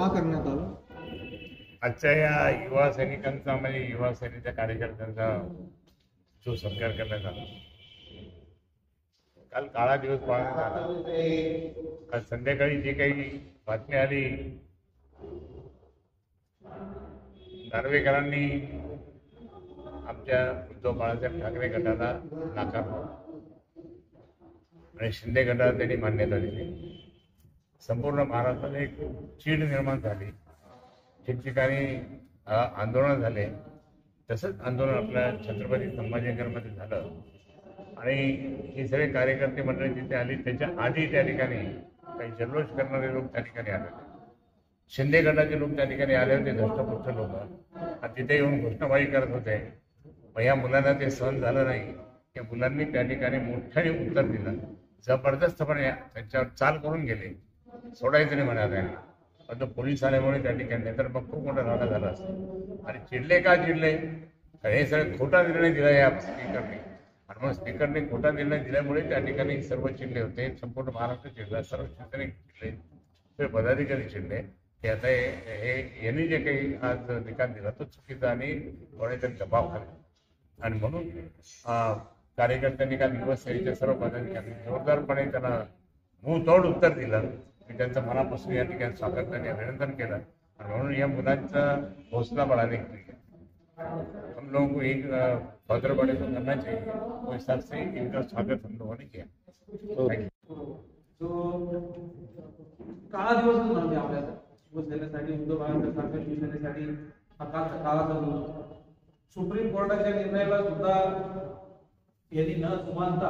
का करण्यात आलं? आजच्या या युवा सैनिकांचा म्हणजे युवा सेनेच्या कार्यकर्त्यांचा जो सत्कार करण्यात आला, काल काळा दिवस पाळण्यात आला। काल संध्याकाळी जी काही बातमी आली, नार्वेकरांनी आमच्या उद्धव बाळासाहेब ठाकरे गटाला नाकारलं आणि शिंदे गटाला त्यांनी मान्यता दिली। संपूर्ण महाराष्ट्रात एक चीड निर्माण झाली, ठिकठिकाणी आंदोलन झाले। तसंच आंदोलन आपल्या छत्रपती संभाजीनगरमध्ये झालं आणि ही सगळे कार्यकर्ते मंडळी तिथे आली। त्याच्या आधी त्या ठिकाणी काही जल्लोष करणारे लोक त्या ठिकाणी आले होते, शिंदे गटाचे लोक त्या ठिकाणी आले होते, धष्टपुष्ट लोक, आणि तिथे येऊन घोषणाबाजी करत होते। मग या मुलांना ते सहन झालं नाही, त्या मुलांनी त्या ठिकाणी मोठ्याने उत्तर दिलं, जबरदस्तपणे त्यांच्यावर चाल करून गेले, सोडायचं नाही म्हणाले त्यांना। पण पोलीस आल्यामुळे त्या ठिकाणी नाही तर मग खूप मोठा राडा झाला असतो। आणि चिडले का चिडले, हे सगळे खोटा निर्णय दिला या स्पीकरने, आणि मग स्पीकरने खोटा निर्णय दिल्यामुळे त्या ठिकाणी सर्व चिडले होते। संपूर्ण महाराष्ट्र चिडला, सर्व शिवसैनिक चिडले, सर्व पदाधिकारी चिडले की आता हे यांनी जे काही आज निकाल दिला तो चुकीचा आणि कोणीतरी दबाव खाला। आणि म्हणून कार्यकर्त्यांनी काल युवा सेनेच्या सर्व पदाधिकाऱ्यांनी जोरदारपणे त्यांना मुंहतोड उत्तर दिलं। मी त्यांचं मनापासून या ठिकाणी स्वागत आणि अभिनंदन केलं, आणि म्हणून या मुलांचा हौसला बढ़ाने के लिए हम लोगों को एक फर्दर बड़े को करना चाहिए। तो इस हिसाब से इनका स्वागत हम लोगों ने किया। काळा दिवस म्हणजे आपल्या शिवसेनेसाठी, उद्धव बाळासाहेब ठाकरे शिवसेनेसाठी हा काळाचा दिवस। सुप्रीम कोर्टाच्या निर्णयाला सुद्धा यांनी न जुमानता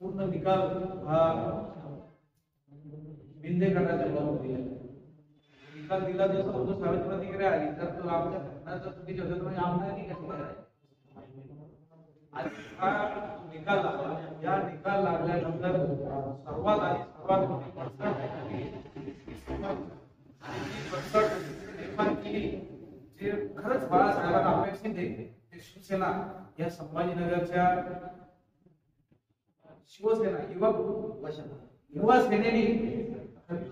पूर्ण निकाल हा शिंदे गटाच्या बाजूने दिला। निकाल दिला जसं होतं, सावित्री प्रतिक्रिया आली तर तो आमच्या घटनाचं चुकीचं होतं म्हणजे आम्हाला ती कशी करायची। आणि हा निकाल लागला, या निकाल लागल्यानंतर सर्वात आधी सर्वात मोठी निर्माण केली जे खरंच बाळासाहेबांना अपेक्षित आहे, ते शिवसेना या संभाजीनगरच्या शिवसेना युवा सेनेने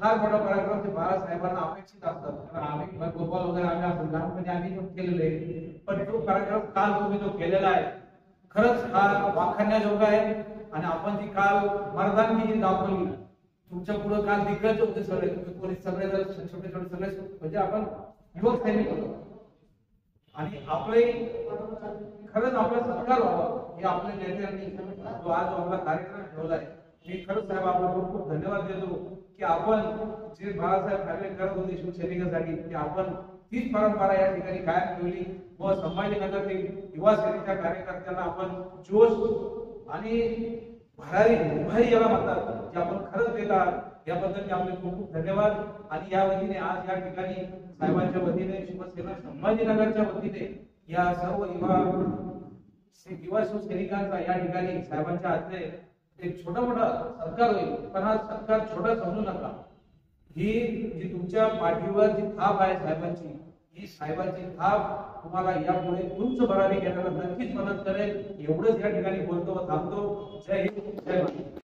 फार मोठा पराक्रम ते बाळासाहेबांना अपेक्षित असतात। कारण आम्ही गोपाल वगैरे आम्ही लहानपणी आम्ही जो केलेले आहे, पण तो पराक्रम काल तुम्ही जो केलेला आहे खरंच हा वाखाणण्याजोगा आहे। आणि आपण जी काल मर्दानगी जी दाखवली, तुमच्या पुढे काल दिग्गज होते सगळे, तुम्ही पोलीस सगळे छोटे छोटे सगळे म्हणजे आपण युवक सैनिक होतो, आणि आपले खरंच आपला सत्कार व्हावा हे आपल्या नेत्यांनी जो आज आपला कार्यक्रम ठेवलाय, मी खरंच साहेब आपला खूप खूप धन्यवाद देतो की आपण जे बाळासाहेब ठाकरे करत होते शिवसैनिकांसाठी, की आपण तीच परंपरा या ठिकाणी कायम ठेवली व संभाजीनगरतील युवा सेनेच्या कार्यकर्त्यांना आपण जोश आणि भरारी याला म्हणतात जे आपण खरंच देतात, याबद्दल आपले खूप खूप धन्यवाद। आणि या वतीने आज या ठिकाणी साहेबांच्या वतीने, शिवसेना संभाजीनगरच्या वतीने या सर्व युवा शिवसैनिकांचा या ठिकाणी साहेबांच्या हातने एक छोटा मोठा सत्कार होईल, पण हा सत्कार छोटा समजू नका। ही जी तुमच्या पाठीवर जी थाप आहे साहेबांची, ही साहेबांची थाप तुम्हाला यापुढे उंच भरारी घेण्याला नक्कीच मदत करेल। एवढंच या ठिकाणी बोलतो व थांबतो। जय हिंद, जय भारत।